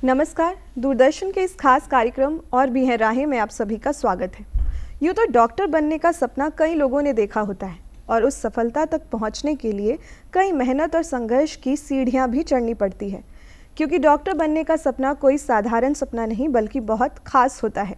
नमस्कार, दूरदर्शन के इस खास कार्यक्रम और भी हैं राहें में आप सभी का स्वागत है। यूँ तो डॉक्टर बनने का सपना कई लोगों ने देखा होता है और उस सफलता तक पहुंचने के लिए कई मेहनत और संघर्ष की सीढ़ियां भी चढ़नी पड़ती है, क्योंकि डॉक्टर बनने का सपना कोई साधारण सपना नहीं बल्कि बहुत खास होता है।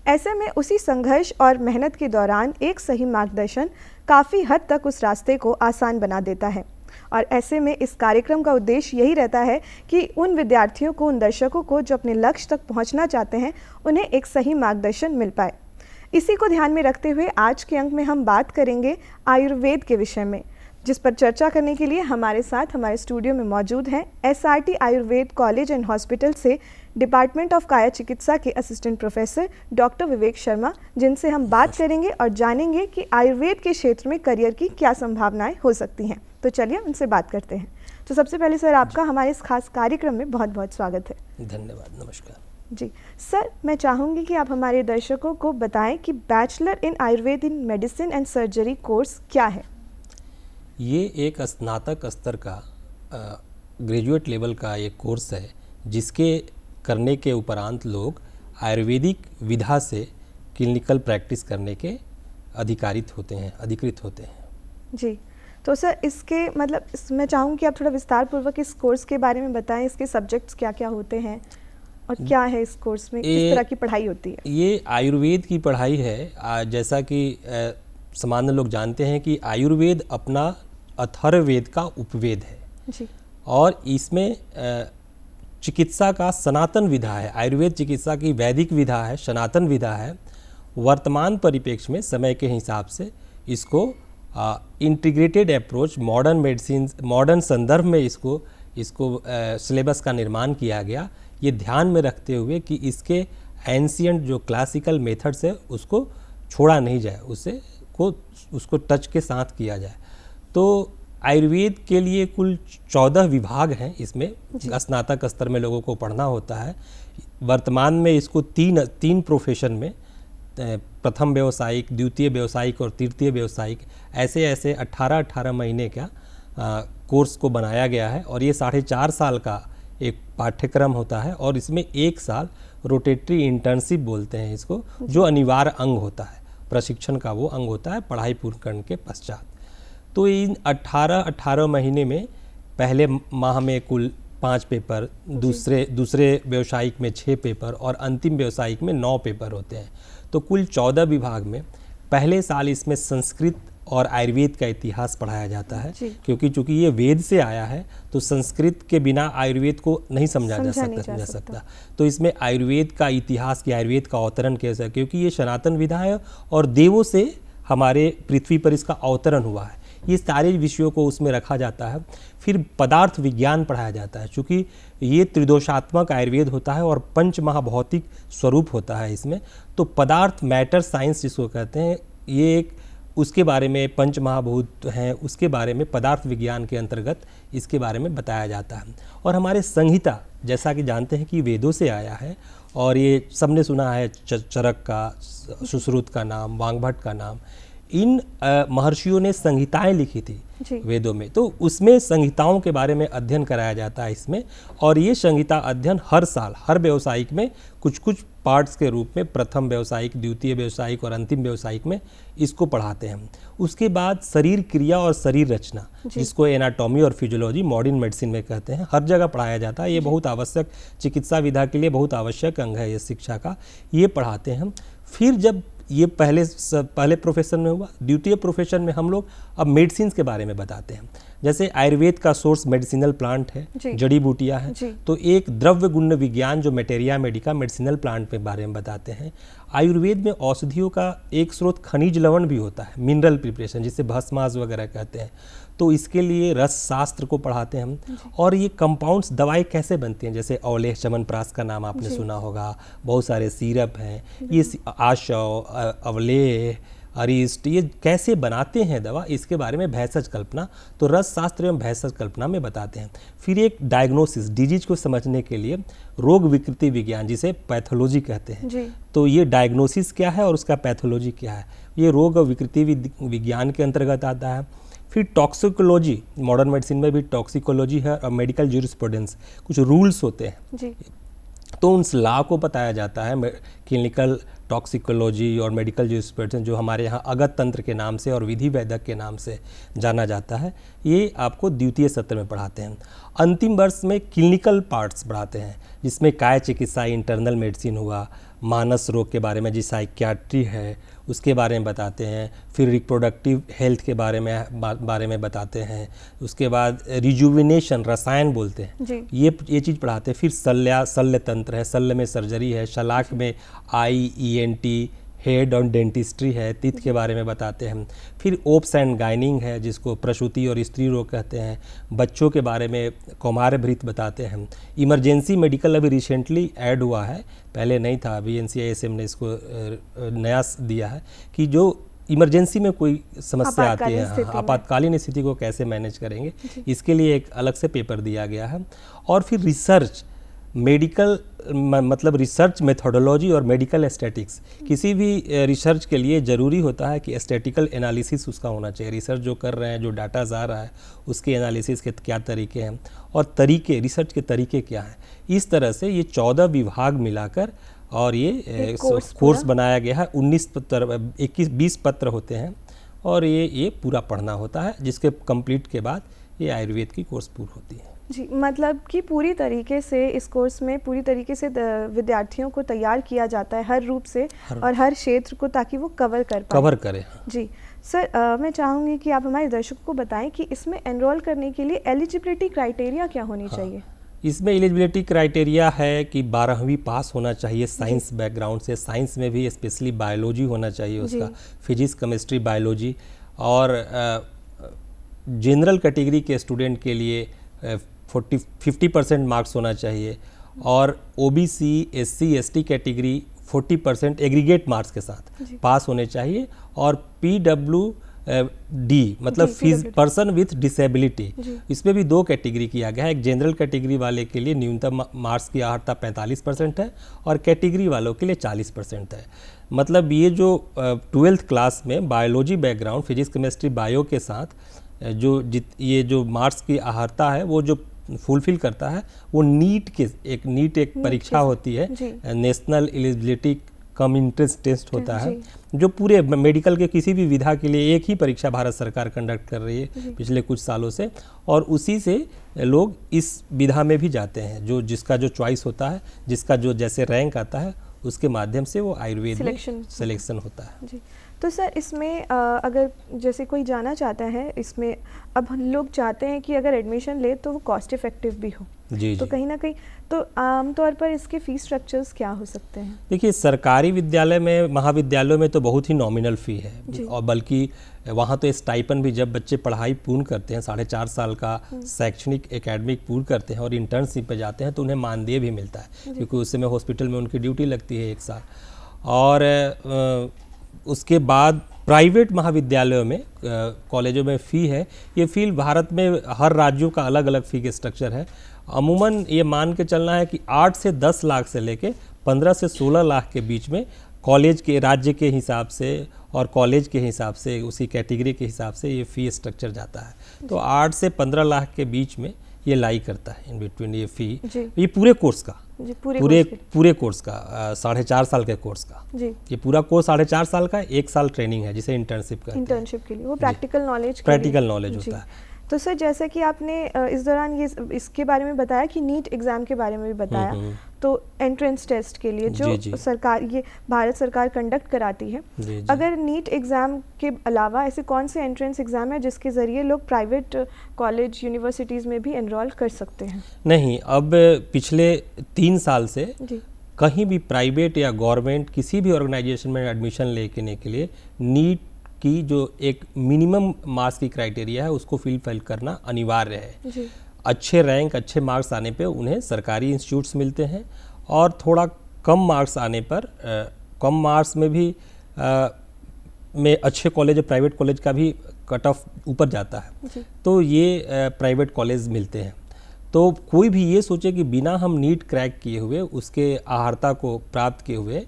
ऐसे में उसी संघर्ष और मेहनत के दौरान एक सही मार्गदर्शन काफ़ी हद तक उस रास्ते को आसान बना देता है। और ऐसे में इस कार्यक्रम का उद्देश्य यही रहता है कि उन विद्यार्थियों को, उन दर्शकों को जो अपने लक्ष्य तक पहुंचना चाहते हैं, उन्हें एक सही मार्गदर्शन मिल पाए। इसी को ध्यान में रखते हुए आज के अंक में हम बात करेंगे आयुर्वेद के विषय में, जिस पर चर्चा करने के लिए हमारे साथ हमारे स्टूडियो में मौजूद हैं SRT Ayurveda college and hospital से डिपार्टमेंट ऑफ काया चिकित्सा के assistant professor doctor Vivek Sharma, जिनसे हम बात करेंगे और जानेंगे कि आयुर्वेद के क्षेत्र में करियर की क्या संभावनाएं हो सकती हैं। तो चलिए उनसे बात करते हैं। तो सबसे पहले सर, आपका हमारे इस खास कार्यक्रम में बहुत बहुत स्वागत है। धन्यवाद। नमस्कार जी सर, मैं चाहूँगी कि आप हमारे दर्शकों को बताएं कि bachelor in Ayurveda in medicine and surgery course क्या है। ये एक स्नातक स्तर का ग्रेजुएट लेवल का एक कोर्स है, जिसके करने के उपरांत लोग आयुर्वेदिक विधा से क्लिनिकल प्रैक्टिस करने के अधिकृत होते हैं। जी, तो सर इसके मतलब मैं चाहूँगी कि आप थोड़ा विस्तार पूर्वक इस कोर्स के बारे में बताएं, इसके सब्जेक्ट्स क्या क्या होते हैं और क्या है इस कोर्स में, किस तरह की पढ़ाई होती है। ये आयुर्वेद की पढ़ाई है। जैसा कि सामान्य लोग जानते हैं कि आयुर्वेद अपना अथर्ववेद का उपवेद है जी। और इसमें चिकित्सा का सनातन विधा है। आयुर्वेद चिकित्सा की वैदिक विधा है, सनातन विधा है। वर्तमान परिप्रेक्ष्य में समय के हिसाब से इसको integrated approach, modern medicine, modern संदर्भ में इसको सिलेबस का निर्माण किया गया, ये ध्यान में रखते हुए कि इसके एंशियंट जो क्लासिकल मेथड्स है उसको छोड़ा नहीं जाए, उसको टच के साथ किया जाए। तो आयुर्वेद के लिए कुल 14 विभाग हैं। इसमें स्नातक स्तर में लोगों को पढ़ना होता है। वर्तमान में इसको तीन प्रोफेशन में, प्रथम व्यावसायिक, द्वितीय व्यावसायिक और तृतीय व्यावसायिक, ऐसे 18 महीने का कोर्स को बनाया गया है। और ये 4.5 साल का एक पाठ्यक्रम होता है और इसमें 1 साल रोटेटरी इंटर्नशिप बोलते हैं इसको, जो अनिवार्य अंग होता है, प्रशिक्षण का वो अंग होता है पढ़ाई पूर्ण करने के पश्चात। तो इन 18 महीने में पहले माह में कुल 5 पेपर, दूसरे व्यावसायिक में 6 पेपर और अंतिम व्यावसायिक में 9 पेपर होते हैं। तो कुल 14 विभाग में पहले साल इसमें संस्कृत और आयुर्वेद का इतिहास पढ़ाया जाता है, क्योंकि चूंकि ये वेद से आया है तो संस्कृत के बिना आयुर्वेद को नहीं समझा जा सकता। तो इसमें आयुर्वेद का इतिहास, कि आयुर्वेद का अवतरण कैसा, क्योंकि ये सनातन विधा है और देवों से हमारे पृथ्वी पर इसका अवतरण हुआ है, ये सारे विषयों को उसमें रखा जाता है। फिर पदार्थ विज्ञान पढ़ाया जाता है, चूँकि ये त्रिदोषात्मक आयुर्वेद होता है और पंच महाभौतिक स्वरूप होता है इसमें। तो पदार्थ, मैटर साइंस जिसको कहते हैं, ये एक उसके बारे में, पंच महाभूत हैं उसके बारे में पदार्थ विज्ञान के अंतर्गत इसके बारे में बताया जाता है। और हमारे संहिता, जैसा कि जानते हैं कि वेदों से आया है और ये सबने सुना है चरक का, सुश्रुत का नाम, वांगभट्ट का नाम, इन महर्षियों ने संहिताएं लिखी थी वेदों में। तो उसमें संहिताओं के बारे में अध्ययन कराया जाता है इसमें। और ये संहिता अध्ययन हर साल, हर व्यावसायिक में कुछ पार्ट्स के रूप में, प्रथम व्यावसायिक, द्वितीय व्यावसायिक और अंतिम व्यावसायिक में इसको पढ़ाते हैं। उसके बाद शरीर क्रिया और शरीर रचना, जिसको एनाटॉमी और फिजियोलॉजी मॉडर्न मेडिसिन में कहते हैं, हर जगह पढ़ाया जाता है। ये बहुत आवश्यक, चिकित्सा विधा के लिए बहुत आवश्यक अंग है ये शिक्षा का, ये पढ़ाते हैं हम। फिर जब ये पहले प्रोफेशन में हुआ, द्वितीय प्रोफेशन में हम लोग अब मेडिसिन के बारे में बताते हैं। जैसे आयुर्वेद का सोर्स मेडिसिनल प्लांट है, जड़ी बूटियां हैं, तो एक द्रव्य गुण विज्ञान जो मेटेरिया मेडिका मेडिसिनल प्लांट के बारे में बताते हैं। आयुर्वेद में औषधियों का एक स्रोत खनिज लवण भी होता है, मिनरल प्रिपरेशन, जिसे भस्मास वगैरह कहते हैं। तो इसके लिए रस शास्त्र को पढ़ाते हैं हम। और ये कंपाउंड्स, दवाई कैसे बनती हैं, जैसे अवलेह च्यवनप्राश का नाम आपने सुना होगा, बहुत सारे सिरप हैं, ये आशव, अवलेह, अरिस्ट, ये कैसे बनाते हैं दवा, इसके बारे में भेषज कल्पना, तो रस शास्त्र एवं भेषज कल्पना में बताते हैं। फिर एक डायग्नोसिस, डिजीज को समझने के लिए रोग विकृति विज्ञान, जिसे पैथोलॉजी कहते हैं, तो ये डायग्नोसिस क्या है और उसका पैथोलॉजी क्या है, ये रोग विकृति विज्ञान के अंतर्गत आता है। फिर टॉक्सिकोलॉजी, मॉडर्न मेडिसिन में भी टॉक्सिकोलॉजी है, और मेडिकल ज्यूरिस्प्रूडेंस, कुछ रूल्स होते हैं तो उन लॉ को बताया जाता है, क्लिनिकल टॉक्सिकोलॉजी और मेडिकल जूरिस्प्रूडेंस जो हमारे यहाँ अगत तंत्र के नाम से और विधि वैदक के नाम से जाना जाता है, ये आपको द्वितीय सत्र में पढ़ाते हैं। अंतिम वर्ष में क्लिनिकल पार्ट्स पढ़ाते हैं, जिसमें काय चिकित्सा, इंटरनल मेडिसिन हुआ, मानस रोग के बारे में जी साइकियाट्री है उसके बारे में बताते हैं, फिर रिप्रोडक्टिव हेल्थ के बारे में बताते हैं, उसके बाद रिजुविनेशन रसायन बोलते हैं ये चीज़ पढ़ाते हैं। फिर शल्य तंत्र है, शल्य में सर्जरी है, शलाक में ENT, हेड और डेंटिस्ट्री है, तित के बारे में बताते हैं। फिर ओप्स एंड गाइनिंग है जिसको प्रसूति और स्त्री रोग कहते हैं, बच्चों के बारे में कौमार भृत बताते हैं। इमरजेंसी मेडिकल अभी रिसेंटली ऐड हुआ है, पहले नहीं था, अभी NCISM ने इसको नया दिया है कि जो इमरजेंसी में कोई समस्या आती है, आपातकालीन स्थिति को कैसे मैनेज करेंगे, इसके लिए एक अलग से पेपर दिया गया है। और फिर रिसर्च, मेडिकल मतलब रिसर्च मेथोडोलॉजी और मेडिकल एस्थेटिक्स, किसी भी रिसर्च के लिए ज़रूरी होता है कि एस्थेटिकल एनालिसिस उसका होना चाहिए। रिसर्च जो कर रहे हैं, जो डाटाज आ रहा है, उसके एनालिसिस के क्या तरीके हैं और तरीके, रिसर्च के तरीके क्या हैं। इस तरह से ये 14 विभाग मिलाकर और ये कोर्स बनाया गया है। 20 पत्र होते हैं और ये पूरा पढ़ना होता है, जिसके कंप्लीट के बाद ये आयुर्वेद की कोर्स पूरी होती है। जी, मतलब कि पूरी तरीके से इस कोर्स में पूरी तरीके से विद्यार्थियों को तैयार किया जाता है हर रूप से और हर क्षेत्र को, ताकि वो कवर करें। जी सर, मैं चाहूँगी कि आप हमारे दर्शकों को बताएं कि इसमें एनरोल करने के लिए एलिजिबिलिटी क्राइटेरिया क्या होनी चाहिए। इसमें एलिजिबिलिटी क्राइटेरिया है कि 12वीं पास होना चाहिए साइंस बैकग्राउंड से, साइंस में भी स्पेशली बायोलॉजी होना चाहिए उसका, फिजिक्स, केमिस्ट्री, बायोलॉजी। और जनरल कैटेगरी के स्टूडेंट के लिए 50% मार्क्स होना चाहिए और OBC, SC, ST category 40% aggregate marks के साथ पास होने चाहिए। और PWD मतलब पर्सन विथ डिसेबिलिटी, इसमें भी 2 कैटेगरी किया गया है। एक जनरल कैटेगरी वाले के लिए न्यूनतम मार्क्स की अर्हता 45% है और कैटेगरी वालों के लिए 40% है। मतलब ये जो 12th क्लास में biology background, physics, chemistry, bio के साथ ये जो मार्क्स की अर्हता है वो जो फुलफिल करता है, वो नीट एक परीक्षा होती है, national eligibility cum entrance test होता है, जो पूरे मेडिकल के किसी भी विधा के लिए एक ही परीक्षा भारत सरकार कंडक्ट कर रही है पिछले कुछ सालों से, और उसी से लोग इस विधा में भी जाते हैं। जो जिसका जो चॉइस होता है, जिसका जो जैसे रैंक आता है, उसके माध्यम से वो आयुर्वेद में सिलेक्शन होता है। जी, तो सर इसमें अगर जैसे कोई जाना चाहता है इसमें, अब हम लोग चाहते हैं कि अगर एडमिशन ले तो वो कॉस्ट इफेक्टिव भी हो, तो कहीं ना कहीं तो आमतौर पर इसके फीस स्ट्रक्चर्स क्या हो सकते हैं? देखिए, सरकारी विद्यालय में, महाविद्यालयों में तो बहुत ही नॉमिनल फ़ी है, और बल्कि वहाँ तो स्टाइपन भी, जब बच्चे पढ़ाई पूर्ण करते हैं, 4.5 साल का शैक्षणिक एकेडमिक पूर्ण करते हैं और इंटर्नशिप पे जाते हैं, तो उन्हें मानदेय भी मिलता है, क्योंकि उस समय हॉस्पिटल में उनकी ड्यूटी लगती है 1 साल। और उसके बाद प्राइवेट महाविद्यालयों में, कॉलेजों में फ़ी है, ये फ़ी भारत में हर राज्यों का अलग अलग फ़ी के स्ट्रक्चर है। अमूमन ये मान के चलना है कि 8 से 10 लाख से लेके 15 से 16 लाख के बीच में कॉलेज के, राज्य के हिसाब से और कॉलेज के हिसाब से, उसी कैटेगरी के हिसाब से ये फ़ी स्ट्रक्चर जाता है। तो 8 से 15 लाख के बीच में ये लाई करता है इन बिटवीन ये फ़ी, ये पूरे कोर्स का, पूरे कोर्स का 4.5 साल के कोर्स का। ये पूरा कोर्स 4.5 साल का, 1 साल ट्रेनिंग है जिसे इंटर्नशिप का, इंटर्नशिप के लिए वो प्रैक्टिकल नॉलेज होता है। तो सर जैसे कि आपने इस दौरान ये इसके बारे में बताया कि नीट एग्ज़ाम के बारे में भी बताया, तो एंट्रेंस टेस्ट के लिए जो सरकार, ये भारत सरकार कंडक्ट कराती है, अगर नीट एग्ज़ाम के अलावा ऐसे कौन से एंट्रेंस एग्ज़ाम है जिसके ज़रिए लोग प्राइवेट कॉलेज, यूनिवर्सिटीज़ में भी एनरोल कर सकते हैं? नहीं, अब पिछले 3 साल से कहीं भी प्राइवेट या गवर्नमेंट किसी भी ऑर्गेनाइजेशन में एडमिशन लेने के लिए नीट की जो एक मिनिमम मार्क्स की क्राइटेरिया है, उसको फिल करना अनिवार्य है। अच्छे रैंक, अच्छे मार्क्स आने पे उन्हें सरकारी इंस्टीट्यूट्स मिलते हैं, और थोड़ा कम मार्क्स आने पर, कम मार्क्स में भी में अच्छे कॉलेज, प्राइवेट कॉलेज का भी कट ऑफ ऊपर जाता है, तो ये प्राइवेट कॉलेज मिलते हैं। तो कोई भी ये सोचे कि बिना हम नीट क्रैक किए हुए, उसके अर्हता को प्राप्त किए हुए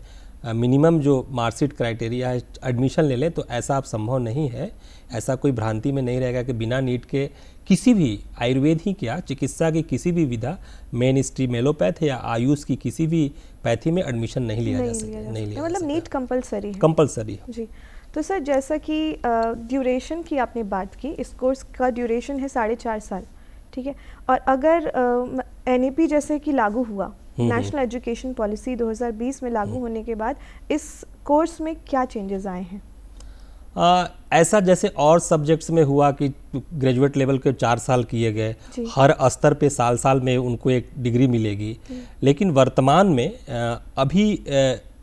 मिनिमम जो मार्कशीट क्राइटेरिया है एडमिशन ले लें, तो ऐसा अब संभव नहीं है। ऐसा कोई भ्रांति में नहीं रहेगा कि बिना नीट के किसी भी आयुर्वेद ही क्या चिकित्सा की किसी भी विधा, मेन स्ट्रीम एलोपैथ या आयुष की किसी भी पैथी में एडमिशन नहीं लिया जा सकता। मतलब नीट कंपलसरी है। कंपलसरी है जी। तो सर जैसा कि ड्यूरेशन की आपने बात की, इस कोर्स का ड्यूरेशन है 4.5 साल, ठीक है। और अगर NEP जैसे कि लागू हुआ, नेशनल एजुकेशन पॉलिसी 2020 में लागू होने के बाद इस कोर्स में क्या चेंजेस आए हैं? ऐसा जैसे और सब्जेक्ट्स में हुआ कि ग्रेजुएट लेवल के 4 साल किए गए, हर स्तर पे साल साल में उनको एक डिग्री मिलेगी, लेकिन वर्तमान में अभी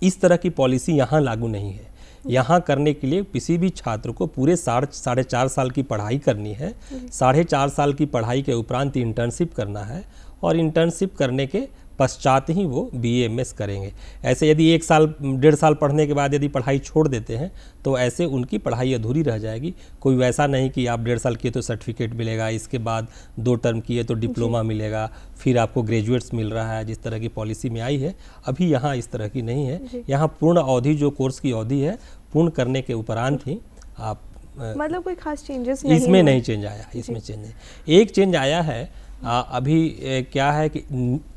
इस तरह की पॉलिसी यहाँ लागू नहीं है। यहाँ करने के लिए किसी भी छात्र को पूरे 4.5 साल की पढ़ाई करनी है। 4.5 साल की पढ़ाई के उपरांत इंटर्नशिप करना है, और इंटर्नशिप करने के पश्चात ही वो BA-MS करेंगे। ऐसे यदि 1 साल 1.5 साल पढ़ने के बाद यदि पढ़ाई छोड़ देते हैं तो ऐसे उनकी पढ़ाई अधूरी रह जाएगी। कोई वैसा नहीं कि आप 1.5 साल किए तो सर्टिफिकेट मिलेगा, इसके बाद 2 टर्म किए तो डिप्लोमा मिलेगा, फिर आपको ग्रेजुएट्स मिल रहा है, जिस तरह की पॉलिसी में आई है। अभी यहाँ इस तरह की नहीं है। यहाँ पूर्ण अवधि जो कोर्स की अवधि है पूर्ण करने के उपरांत ही आप मतलब कोई खास चेंजेस इसमें नहीं चेंज आया। इसमें चेंज एक चेंज आया है अभी क्या है कि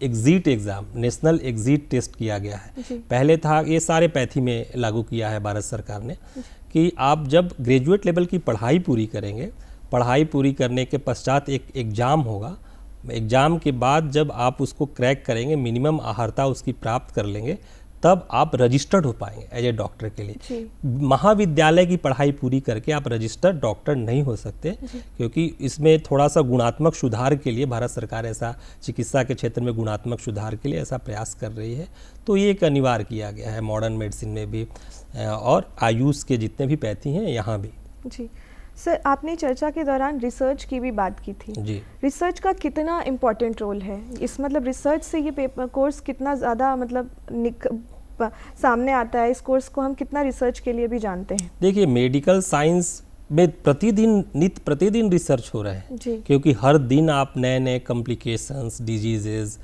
exit exam, national exit test किया गया है। पहले था, ये सारे पैथी में लागू किया है भारत सरकार ने, कि आप जब ग्रेजुएट लेवल की पढ़ाई पूरी करेंगे, पढ़ाई पूरी करने के पश्चात एक एग्ज़ाम होगा। एग्ज़ाम के बाद जब आप उसको क्रैक करेंगे, मिनिमम अर्हता उसकी प्राप्त कर लेंगे, तब आप रजिस्टर्ड हो पाएंगे एज ए डॉक्टर के लिए। महाविद्यालय की पढ़ाई पूरी करके आप रजिस्टर्ड डॉक्टर नहीं हो सकते, क्योंकि इसमें थोड़ा सा गुणात्मक सुधार के लिए भारत सरकार ऐसा चिकित्सा के क्षेत्र में गुणात्मक सुधार के लिए ऐसा प्रयास कर रही है। तो ये एक अनिवार्य किया गया है मॉडर्न मेडिसिन में भी, और आयुष के जितने भी पैथी हैं यहाँ भी। जी सर, आपने चर्चा के दौरान रिसर्च की भी बात की थी। जी, रिसर्च का कितना इम्पोर्टेंट रोल है इस, मतलब रिसर्च से ये पेपर कोर्स कितना ज़्यादा मतलब सामने आता है? इस कोर्स को हम कितना रिसर्च के लिए भी जानते हैं? देखिए, मेडिकल साइंस में नित्य प्रतिदिन रिसर्च हो रहे हैं, क्योंकि हर दिन आप नए नए कॉम्प्लिकेशंस, डिजीजेज,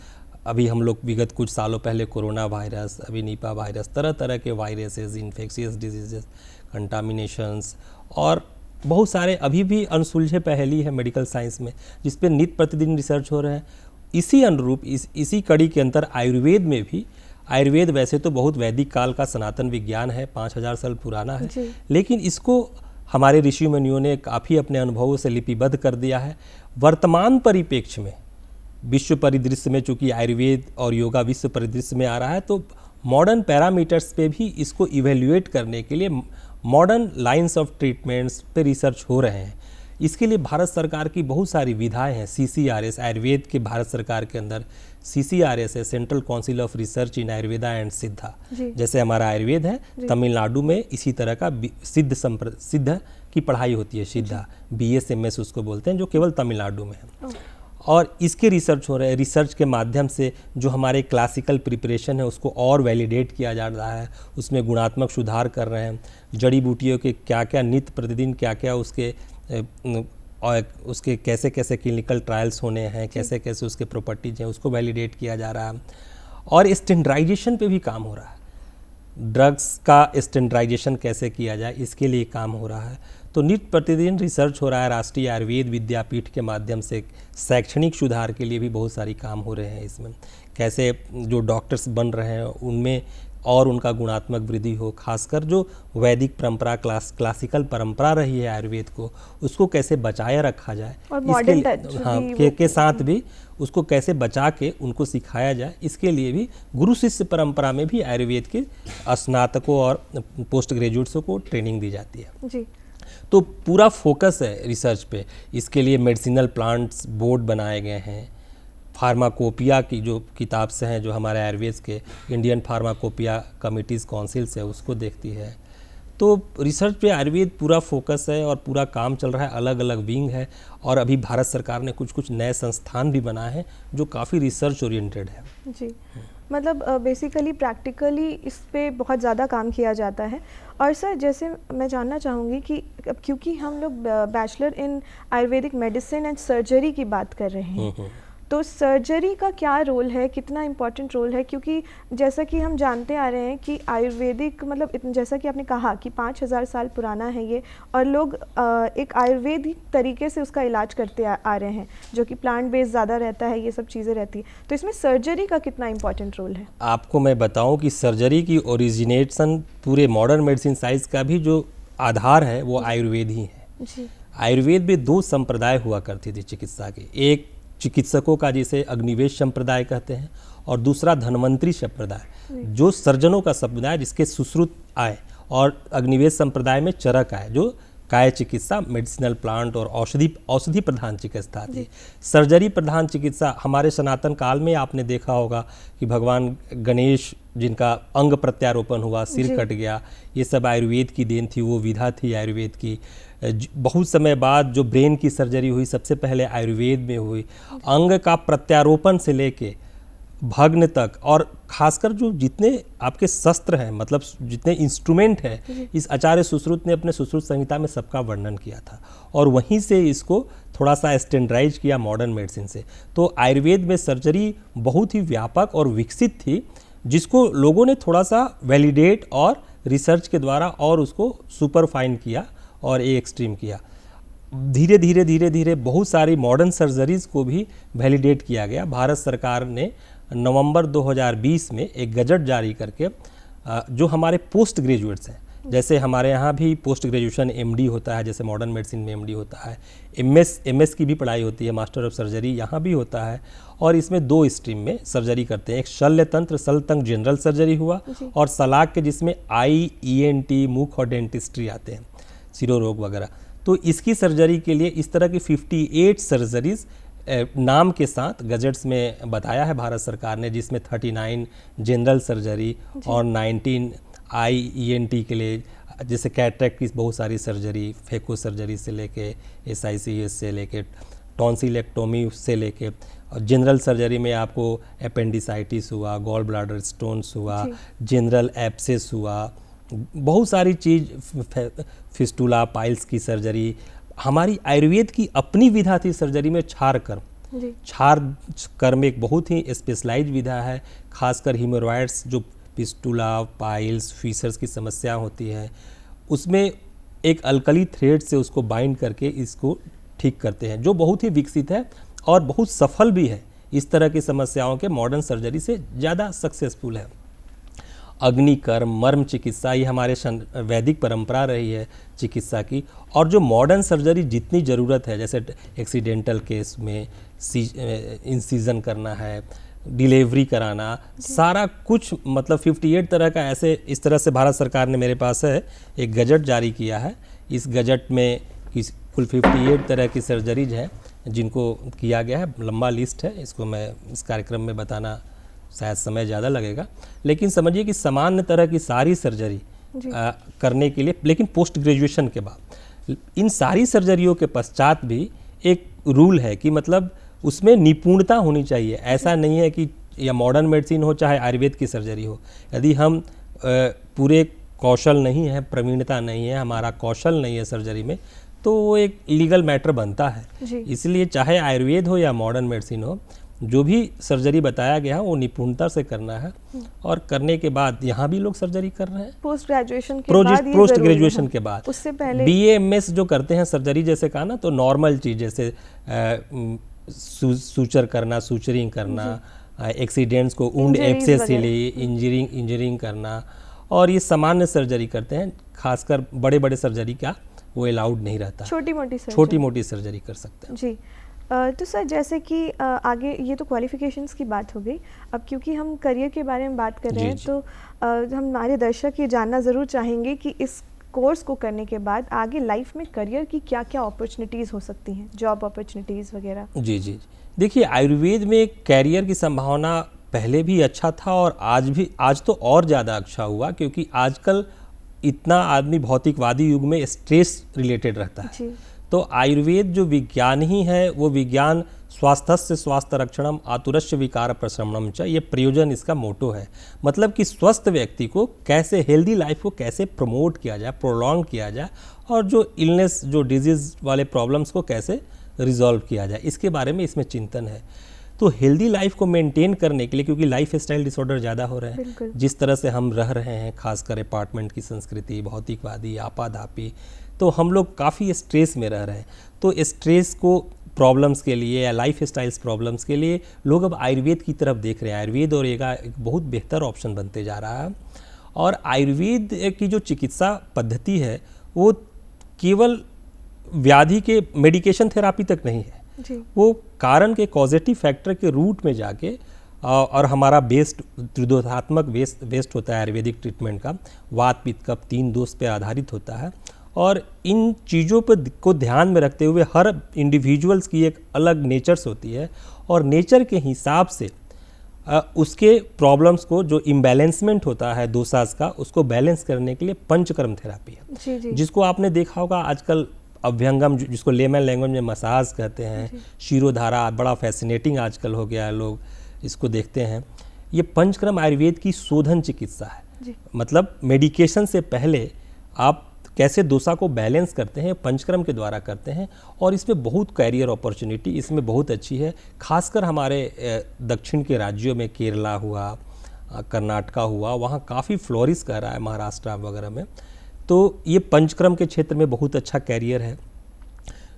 अभी हम लोग विगत कुछ सालों पहले कोरोना वायरस, अभी निपा वायरस, तरह तरह के वायरसेस, इन्फेक्शियस डिजीजेस, कंटामिनेशंस, और बहुत सारे अभी भी अनसुलझे पहेली है मेडिकल साइंस में, जिस पे नित्य प्रतिदिन रिसर्च हो रहे हैं। इसी अनुरूप इसी कड़ी के अंदर आयुर्वेद में भी, आयुर्वेद वैसे तो बहुत वैदिक काल का सनातन विज्ञान है, 5000 साल पुराना है, लेकिन इसको हमारे ऋषि मुनियों ने काफ़ी अपने अनुभवों से लिपिबद्ध कर दिया है। वर्तमान परिप्रेक्ष्य में, विश्व परिदृश्य में, चूँकि आयुर्वेद और योगा विश्व परिदृश्य में आ रहा है, तो मॉडर्न पैरामीटर्स पे भी इसको इवेल्युएट करने के लिए मॉडर्न लाइंस ऑफ ट्रीटमेंट्स पे रिसर्च हो रहे हैं। इसके लिए भारत सरकार की बहुत सारी विधाएं हैं। CCRS, आयुर्वेद के भारत सरकार के अंदर CCRS है, central council of research in Ayurveda and सिद्धा। जैसे हमारा आयुर्वेद है, तमिलनाडु में इसी तरह का सिद्ध की पढ़ाई होती है, सिद्धा, BSMS उसको बोलते हैं, जो केवल तमिलनाडु में है। और इसके रिसर्च हो रहे हैं। रिसर्च के माध्यम से जो हमारे क्लासिकल प्रिपरेशन है उसको और वैलिडेट किया जा रहा है, उसमें गुणात्मक सुधार कर रहे हैं। जड़ी बूटियों के क्या क्या नित्य प्रतिदिन क्या क्या उसके कैसे कैसे क्लिनिकल ट्रायल्स होने हैं, कैसे कैसे उसके प्रॉपर्टीज हैं, उसको वैलिडेट किया जा रहा है। और स्टैंडर्डाइजेशन पे भी काम हो रहा है। ड्रग्स का स्टैंडर्डाइजेशन कैसे किया जाए, इसके लिए काम हो रहा है। तो नित्य प्रतिदिन रिसर्च हो रहा है। राष्ट्रीय आयुर्वेद विद्यापीठ के माध्यम से शैक्षणिक सुधार के लिए भी बहुत सारी काम हो रहे हैं। इसमें कैसे जो डॉक्टर्स बन रहे हैं उनमें और उनका गुणात्मक वृद्धि हो, खासकर जो वैदिक परंपरा, क्लासिकल परंपरा रही है आयुर्वेद को, उसको कैसे बचाए रखा जाए, इसके लिए के साथ भी उसको कैसे बचा के उनको सिखाया जाए, इसके लिए भी गुरु शिष्य परंपरा में भी आयुर्वेद के स्नातकों और पोस्ट ग्रेजुएट्सों को ट्रेनिंग दी जाती है। जी। तो पूरा फोकस है रिसर्च पे। इसके लिए मेडिसिनल प्लांट्स बोर्ड बनाए गए हैं। फार्माकोपिया की जो किताब से हैं, जो हमारे आयुर्वेद के इंडियन फार्माकोपिया कमिटीज़ काउंसिल से उसको देखती है। तो रिसर्च पे आयुर्वेद पूरा फोकस है और पूरा काम चल रहा है। अलग अलग विंग है, और अभी भारत सरकार ने कुछ कुछ नए संस्थान भी बनाए हैं जो काफ़ी रिसर्च ओरिएंटेड है। जी, मतलब बेसिकली प्रैक्टिकली इस पे बहुत ज़्यादा काम किया जाता है। और सर, जैसे मैं जानना चाहूँगी कि अब क्योंकि हम लोग bachelor in Ayurvedic medicine and surgery की बात कर रहे हैं, तो सर्जरी का क्या रोल है, कितना इम्पोर्टेंट रोल है? क्योंकि जैसा कि हम जानते आ रहे हैं कि आयुर्वेदिक मतलब जैसा कि आपने कहा कि 5000 साल पुराना है ये, और लोग एक आयुर्वेदिक तरीके से उसका इलाज करते आ रहे हैं, जो कि प्लांट बेस्ड ज़्यादा रहता है, ये सब चीज़ें रहती है। तो इसमें सर्जरी का कितना इम्पोर्टेंट रोल है? आपको मैं बताऊं कि सर्जरी की ओरिजिनेशन पूरे मॉडर्न मेडिसिन साइंस का भी जो आधार है वो आयुर्वेद ही है। जी आयुर्वेद में दो संप्रदाय हुआ करती थी चिकित्सा के, एक चिकित्सकों का जिसे अग्निवेश संप्रदाय कहते हैं, और दूसरा धन्वंतरी संप्रदाय जो सर्जनों का समुदाय जिसके सुश्रुत आए, और अग्निवेश संप्रदाय में चरक आए जो काय चिकित्सा, मेडिसिनल प्लांट और औषधि प्रधान चिकित्सा थी। सर्जरी प्रधान चिकित्सा हमारे सनातन काल में आपने देखा होगा कि भगवान गणेश जिनका अंग प्रत्यारोपण हुआ, सिर कट गया, ये सब आयुर्वेद की देन थी, वो विधा थी आयुर्वेद की। बहुत समय बाद जो ब्रेन की सर्जरी हुई सबसे पहले आयुर्वेद में हुई। अंग का प्रत्यारोपण से लेके भग्न तक, और खासकर जो जितने आपके शस्त्र हैं, मतलब जितने इंस्ट्रूमेंट हैं, इस आचार्य सुश्रुत ने अपने सुश्रुत संहिता में सबका वर्णन किया था, और वहीं से इसको थोड़ा सा स्टैंडर्डाइज किया मॉडर्न मेडिसिन से। तो आयुर्वेद में सर्जरी बहुत ही व्यापक और विकसित थी, जिसको लोगों ने थोड़ा सा वैलिडेट और रिसर्च के द्वारा और उसको सुपरफाइन किया और एक्सट्रीम किया। धीरे धीरे बहुत सारी मॉडर्न सर्जरीज को भी वैलिडेट किया गया। भारत सरकार ने नवंबर 2020 में एक गजट जारी करके जो हमारे पोस्ट ग्रेजुएट्स हैं, जैसे हमारे यहाँ भी पोस्ट ग्रेजुएशन एमडी होता है, जैसे मॉडर्न मेडिसिन में एमडी होता है, एमएस की भी पढ़ाई होती है, मास्टर ऑफ सर्जरी यहाँ भी होता है, और इसमें दो स्ट्रीम में सर्जरी करते हैं। एक शल्य तंत्र शल्यतंत्र जनरल सर्जरी हुआ, और सलाक के जिसमें आई, ईएनटी, मुख और डेंटिस्ट्री आते हैं, सिरो रोग वगैरह। तो इसकी सर्जरी के लिए इस तरह की 58 सर्जरीज नाम के साथ गजट्स में बताया है भारत सरकार ने, जिसमें 39 जनरल सर्जरी और 19 IENT के लिए, जैसे कैटरेक्ट की बहुत सारी सर्जरी, फेको सर्जरी से लेके SICS से लेके टॉन्सिलेक्टोमी से लेके, और जनरल सर्जरी में आपको अपेंडिसाइटिस हुआ, गॉल ब्लाडर स्टोन्स हुआ, जनरल एब्सेस हुआ, बहुत सारी चीज़, फिस्टुला पाइल्स की सर्जरी। हमारी आयुर्वेद की अपनी विधा थी सर्जरी में क्षार कर्म एक बहुत ही स्पेशलाइज विधा है, खासकर हीमोरॉइड्स, जो फिस्टुला पाइल्स फीसर्स की समस्या होती है, उसमें एक अल्कली थ्रेड से उसको बाइंड करके इसको ठीक करते हैं, जो बहुत ही विकसित है और बहुत सफल भी है। इस तरह की समस्याओं के मॉडर्न सर्जरी से ज़्यादा सक्सेसफुल है। अग्निकर्म, मर्म चिकित्सा, ये हमारे वैदिक परंपरा रही है चिकित्सा की, और जो मॉडर्न सर्जरी जितनी ज़रूरत है, जैसे एक्सीडेंटल केस में इंसिजन करना है, डिलीवरी कराना, सारा कुछ, मतलब 58 तरह का ऐसे, इस तरह से भारत सरकार ने, मेरे पास है एक गजट जारी किया है, इस गजट में कुल 58 तरह की सर्जरीज हैं जिनको किया गया है। लंबा लिस्ट है, इसको मैं इस कार्यक्रम में बताना शायद समय ज़्यादा लगेगा, लेकिन समझिए कि सामान्य तरह की सारी सर्जरी करने के लिए, लेकिन पोस्ट ग्रेजुएशन के बाद, इन सारी सर्जरियों के पश्चात भी एक रूल है कि मतलब उसमें निपुणता होनी चाहिए। ऐसा नहीं है कि या मॉडर्न मेडिसिन हो चाहे आयुर्वेद की सर्जरी हो, यदि हम पूरे कौशल नहीं है, प्रवीणता नहीं है, हमारा कौशल नहीं है सर्जरी में, तो वो एक लीगल मैटर बनता है। इसलिए चाहे आयुर्वेद हो या मॉडर्न मेडिसिन हो, जो भी सर्जरी बताया गया है वो निपुणता से करना है, और करने के बाद यहाँ भी लोग सर्जरी कर रहे हैं पोस्ट ग्रेजुएशन के बाद, पोस्ट ग्रेजुएशन के बाद। उससे पहले BA MS जो करते हैं सर्जरी, जैसे कहा ना, तो नॉर्मल चीज़ जैसे सूचर करना, सूचरिंग करना, एक्सीडेंट्स को वुंड एब्सेस से लिए इंजरिंग करना, और ये सामान्य सर्जरी करते हैं। खासकर बड़े बड़े सर्जरी का वो अलाउड नहीं रहता, छोटी मोटी सर्जरी कर सकते हैं जी। तो सर, जैसे कि आगे ये तो क्वालिफिकेशंस की बात हो गई, अब क्योंकि हम करियर के बारे में बात कर रहे हैं, तो हमारे दर्शक ये जानना ज़रूर चाहेंगे कि इस कोर्स को करने के बाद आगे लाइफ में करियर की क्या क्या अपॉर्चुनिटीज़ हो सकती हैं, जॉब अपॉर्चुनिटीज़ वगैरह? जी, देखिए, आयुर्वेद में कैरियर की संभावना पहले भी अच्छा था, और आज तो और ज़्यादा अच्छा हुआ, क्योंकि आजकल इतना आदमी भौतिकवादी युग में स्ट्रेस रिलेटेड रहता है। तो आयुर्वेद जो विज्ञान ही है, वो विज्ञान स्वास्थ्य स्वास्थ्य रक्षणम आतुरस्य विकार प्रशमनम च, ये प्रयोजन इसका मोटो है। मतलब कि स्वस्थ व्यक्ति को कैसे, हेल्दी लाइफ को कैसे प्रमोट किया जाए, प्रोलॉन्ग किया जाए, और जो इलनेस, जो डिजीज़ वाले प्रॉब्लम्स को कैसे रिजॉल्व किया जाए, इसके बारे में इसमें चिंतन है। तो हेल्दी लाइफ को मेंटेन करने के लिए, क्योंकि लाइफ स्टाइल डिसऑर्डर ज़्यादा हो रहे बिल्कुल। हैं, जिस तरह से हम रह रहे हैं, खासकर अपार्टमेंट की संस्कृति, भौतिकवादी, आपाधापी, तो हम लोग काफ़ी स्ट्रेस में रह रहे हैं। तो स्ट्रेस को प्रॉब्लम्स के लिए या लाइफ स्टाइल्स प्रॉब्लम्स के लिए लोग अब आयुर्वेद की तरफ देख रहे हैं। आयुर्वेद और योगा एक बहुत बेहतर ऑप्शन बनते जा रहा है। और आयुर्वेद की जो चिकित्सा पद्धति है वो केवल व्याधि के मेडिकेशन थेरापी तक नहीं है जी। वो कारण के कॉजेटिव फैक्टर के रूट में जाके और हमारा बेस्ड त्रिदोषात्मक बेस्ड होता है आयुर्वेदिक ट्रीटमेंट का, वात पित्त कफ 3 दोष पे आधारित होता है। और इन चीज़ों पर को ध्यान में रखते हुए हर इंडिविजुअल्स की एक अलग नेचर्स होती है और नेचर के हिसाब से उसके प्रॉब्लम्स को, जो इम्बैलेंसमेंट होता है दोषास का, उसको बैलेंस करने के लिए पंचकर्म थेरापी है। जी जी। जिसको आपने देखा होगा आजकल अभ्यंगम, जिसको लेमन लैंग्वेज में मसाज कहते हैं, शिरोधारा बड़ा फैसिनेटिंग आजकल हो गया है, लोग इसको देखते हैं। ये पंचकर्म आयुर्वेद की शोधन चिकित्सा है जी। मतलब मेडिकेशन से पहले आप कैसे दोषा को बैलेंस करते हैं, पंचकर्म के द्वारा करते हैं। और इसमें बहुत कैरियर अपॉर्चुनिटी इसमें बहुत अच्छी है, खासकर हमारे दक्षिण के राज्यों में, केरला हुआ, कर्नाटका हुआ, वहाँ काफ़ी फ्लोरिश कर रहा है, महाराष्ट्र वगैरह में। तो ये पंचकर्म के क्षेत्र में बहुत अच्छा कैरियर है।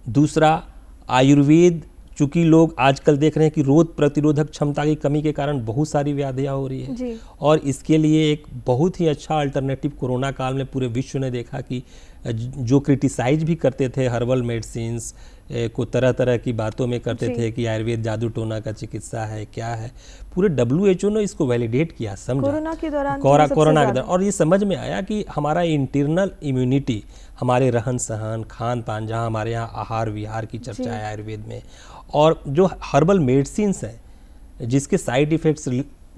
दूसरा, आयुर्वेद, चूँकि लोग आजकल देख रहे हैं कि रोग प्रतिरोधक क्षमता की कमी के कारण बहुत सारी व्याधियाँ हो रही है जी। और इसके लिए एक बहुत ही अच्छा अल्टरनेटिव कोरोना काल में पूरे विश्व ने देखा कि जो क्रिटिसाइज भी करते थे हर्बल मेडिसिन्स को, तरह तरह की बातों में करते थे कि आयुर्वेद जादू टोना का चिकित्सा है, क्या है, पूरे WHO ने इसको वैलिडेट किया, समझा कोरोना के दौरान कोरोना के दौरान। और ये समझ में आया कि हमारा इंटरनल इम्यूनिटी, हमारे रहन सहन, खान पान, जहाँ हमारे यहाँ आहार विहार की चर्चा है आयुर्वेद में, और जो हर्बल मेडिसिन्स हैं जिसके साइड इफ़ेक्ट्स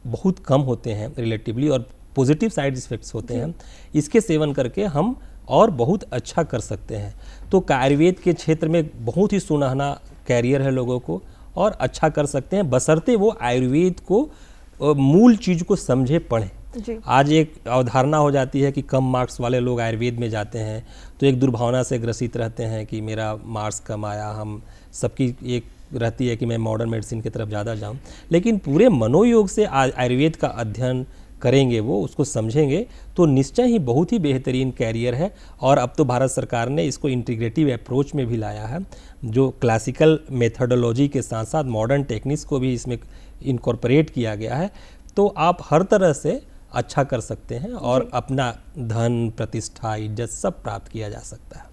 बहुत कम होते हैं रिलेटिवली और पॉजिटिव साइड इफ़ेक्ट्स होते हैं, इसके सेवन करके हम और बहुत अच्छा कर सकते हैं। तो आयुर्वेद के क्षेत्र में बहुत ही सुनहरा कैरियर है लोगों को और अच्छा कर सकते हैं, बशर्ते वो आयुर्वेद को मूल चीज़ को समझे, पढ़ें। जी। आज एक अवधारणा हो जाती है कि कम मार्क्स वाले लोग आयुर्वेद में जाते हैं तो एक दुर्भावना से ग्रसित रहते हैं कि मेरा मार्क्स कम आया, हम सबकी एक रहती है कि मैं मॉडर्न मेडिसिन की तरफ ज़्यादा जाऊं। लेकिन पूरे मनोयोग से आयुर्वेद का अध्ययन करेंगे, वो उसको समझेंगे, तो निश्चय ही बहुत ही बेहतरीन कैरियर है। और अब तो भारत सरकार ने इसको इंटीग्रेटिव अप्रोच में भी लाया है, जो क्लासिकल मेथडोलॉजी के साथ साथ मॉडर्न टेक्निक्स को भी इसमें इनकॉर्पोरेट किया गया है। तो आप हर तरह से अच्छा कर सकते हैं और अपना धन, प्रतिष्ठा, इज्जत सब प्राप्त किया जा सकता है।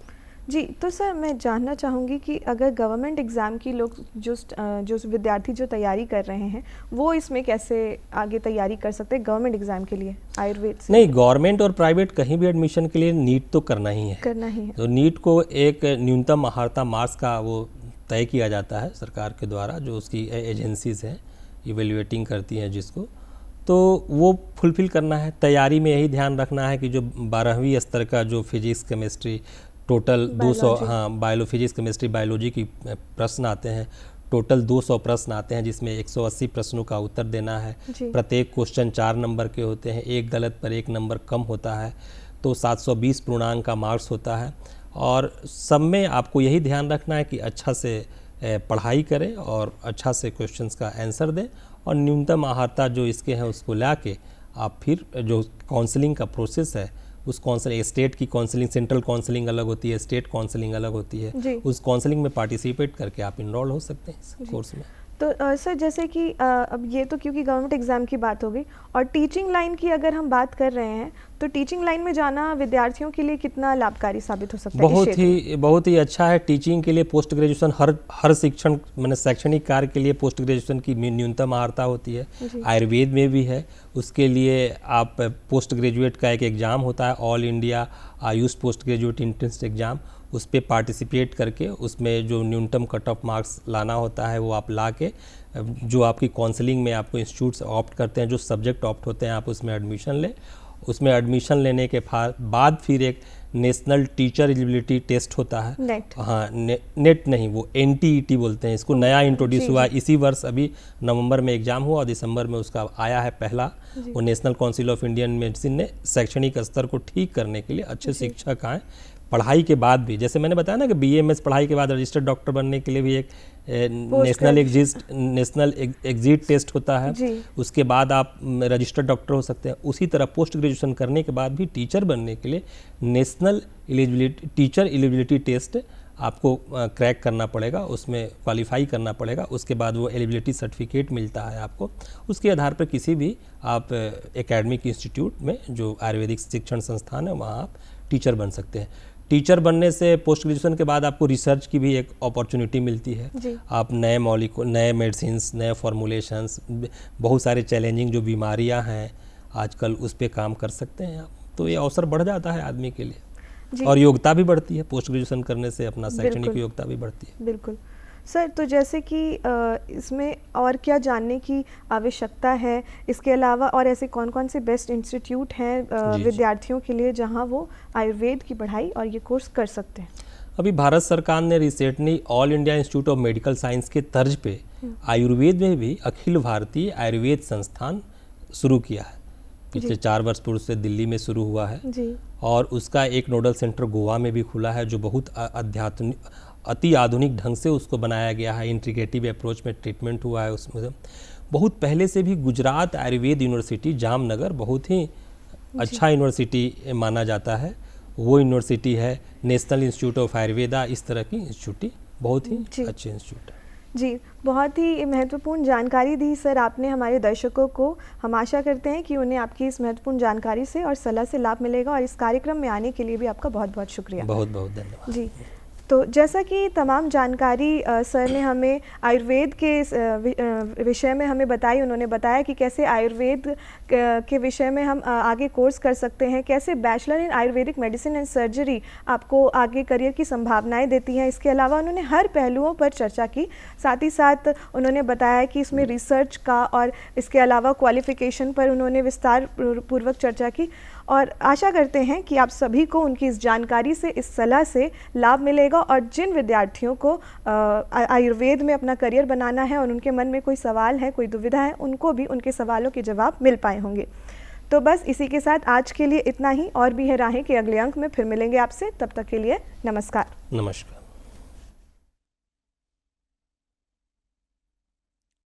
जी। तो सर, मैं जानना चाहूँगी कि अगर गवर्नमेंट एग्ज़ाम की लोग जो विद्यार्थी जो तैयारी कर रहे हैं, वो इसमें कैसे आगे तैयारी कर सकते हैं गवर्नमेंट एग्ज़ाम के लिए आयुर्वेद से? नहीं, गवर्नमेंट और प्राइवेट कहीं भी एडमिशन के लिए नीट तो करना ही है। तो नीट को एक न्यूनतम अर्हता मार्क्स का वो तय किया जाता है सरकार के द्वारा, जो उसकी एजेंसीज हैं इवेल्युएटिंग करती हैं जिसको, तो वो फुलफिल करना है। तैयारी में यही ध्यान रखना है कि जो 12वीं स्तर का जो फिजिक्स केमिस्ट्री टोटल 200, हाँ, फिजिक्स केमिस्ट्री बायोलॉजी की प्रश्न आते हैं, टोटल 200 प्रश्न आते हैं जिसमें 180 प्रश्नों का उत्तर देना है। प्रत्येक क्वेश्चन 4 नंबर के होते हैं, एक गलत पर 1 नंबर कम होता है, तो 720 पूर्णांक का मार्क्स होता है। और सब में आपको यही ध्यान रखना है कि अच्छा से पढ़ाई करें और अच्छा से क्वेश्चंस का आंसर दें और न्यूनतम अर्हता जो इसके हैं उसको ला के आप फिर जो काउंसलिंग का प्रोसेस है, उस काउंसलिंग, स्टेट की काउंसलिंग, सेंट्रल काउंसलिंग अलग होती है, स्टेट काउंसलिंग अलग होती है, उस काउंसलिंग में पार्टिसिपेट करके आप इनरोल हो सकते हैं इस कोर्स में। तो सर, जैसे कि अब ये तो क्योंकि गवर्नमेंट एग्ज़ाम की बात हो गई, और टीचिंग लाइन की अगर हम बात कर रहे हैं, तो टीचिंग लाइन में जाना विद्यार्थियों के लिए कितना लाभकारी साबित हो सकता है? बहुत ही अच्छा है। टीचिंग के लिए पोस्ट ग्रेजुएशन, हर शिक्षण मैंने शैक्षणिक कार्य के लिए पोस्ट ग्रेजुएशन की न्यूनतम अर्हता होती है। आयुर्वेद में भी है, उसके लिए आप पोस्ट ग्रेजुएट का एक एग्ज़ाम होता है, all India Ayush post graduate entrance exam, उस पर पार्टिसिपेट करके उसमें जो न्यूनतम कट ऑफ मार्क्स लाना होता है वो आप ला के, जो आपकी काउंसलिंग में आपको इंस्टीट्यूट्स ऑप्ट करते हैं, जो सब्जेक्ट ऑप्ट होते हैं, आप उसमें एडमिशन लें। उसमें एडमिशन लेने के बाद फिर एक नेशनल टीचर एलिजिबिलिटी टेस्ट होता है। नेट नहीं, वो NTET बोलते हैं इसको, नया इंट्रोड्यूस हुआ इसी वर्ष, अभी नवंबर में एग्जाम हुआ और दिसंबर में उसका आया है पहला। वो national council of Indian medicine ने शैक्षणिक स्तर को ठीक करने के लिए अच्छे शिक्षक आए, पढ़ाई के बाद भी, जैसे मैंने बताया ना कि BAMS पढ़ाई के बाद रजिस्टर्ड डॉक्टर बनने के लिए भी एक नेशनल एग्जिट टेस्ट होता है, उसके बाद आप रजिस्टर्ड डॉक्टर हो सकते हैं। उसी तरह पोस्ट ग्रेजुएशन करने के बाद भी टीचर बनने के लिए नेशनल टीचर एलिजिबिलिटी टेस्ट आपको क्रैक करना पड़ेगा, उसमें क्वालिफाई करना पड़ेगा। उसके बाद वो एलिजिबिलिटी सर्टिफिकेट मिलता है आपको, उसके आधार पर किसी भी आप एकेडमिक इंस्टीट्यूट में जो आयुर्वेदिक शिक्षण संस्थान है वहाँ आप टीचर बन सकते हैं। टीचर बनने से पोस्ट ग्रेजुएशन के बाद आपको रिसर्च की भी एक अपॉर्चुनिटी मिलती है। आप नए मेडिसिन्स, नए फॉर्मुलेशंस, बहुत सारे चैलेंजिंग जो बीमारियां हैं आजकल उस पर काम कर सकते हैं आप। तो ये अवसर बढ़ जाता है आदमी के लिए और योग्यता भी बढ़ती है। पोस्ट ग्रेजुएशन करने से अपना शैक्षणिक योग्यता भी बढ़ती है। बिल्कुल सर, तो जैसे कि इसमें और क्या जानने की आवश्यकता है, इसके अलावा और ऐसे कौन कौन से बेस्ट इंस्टीट्यूट हैं विद्यार्थियों के लिए जहां वो आयुर्वेद की पढ़ाई और ये कोर्स कर सकते हैं? अभी भारत सरकार ने recently all India institute of medical science के तर्ज पे आयुर्वेद में भी अखिल भारतीय आयुर्वेद संस्थान शुरू किया है। पिछले 4 वर्ष पूर्व से दिल्ली में शुरू हुआ है और उसका एक नोडल सेंटर गोवा में भी खुला है, जो बहुत अति आधुनिक ढंग से उसको बनाया गया है। इंटीग्रेटिव अप्रोच में ट्रीटमेंट हुआ है उसमें। बहुत पहले से भी गुजरात आयुर्वेद यूनिवर्सिटी जामनगर बहुत ही अच्छा यूनिवर्सिटी माना जाता है। वो यूनिवर्सिटी है नेशनल इंस्टीट्यूट ऑफ आयुर्वेदा, इस तरह की इंस्टीट्यूट बहुत ही अच्छे इंस्टीट्यूट है। जी, बहुत ही महत्वपूर्ण जानकारी दी सर आपने हमारे दर्शकों को। हम आशा करते हैं कि उन्हें आपकी इस महत्वपूर्ण जानकारी से और सलाह से लाभ मिलेगा और इस कार्यक्रम में आने के लिए भी आपका बहुत बहुत शुक्रिया। बहुत बहुत धन्यवाद। जी, तो जैसा कि तमाम जानकारी सर ने हमें आयुर्वेद के विषय में हमें बताई, उन्होंने बताया कि कैसे आयुर्वेद के विषय में हम आगे कोर्स कर सकते हैं, कैसे bachelor in Ayurvedic medicine and surgery आपको आगे करियर की संभावनाएं देती हैं। इसके अलावा उन्होंने हर पहलुओं पर चर्चा की, साथ ही साथ उन्होंने बताया कि इसमें रिसर्च का और इसके अलावा क्वालिफिकेशन पर उन्होंने विस्तार पूर्वक चर्चा की। और आशा करते हैं कि आप सभी को उनकी इस जानकारी से, इस सलाह से लाभ मिलेगा और जिन विद्यार्थियों को आयुर्वेद में अपना करियर बनाना है और उनके मन में कोई सवाल है, कोई दुविधा है, उनको भी उनके सवालों के जवाब मिल पाए होंगे। तो बस इसी के साथ आज के लिए इतना ही, और भी है राहें के अगले अंक में फिर मिलेंगे आपसे। तब तक के लिए नमस्कार। नमस्कार।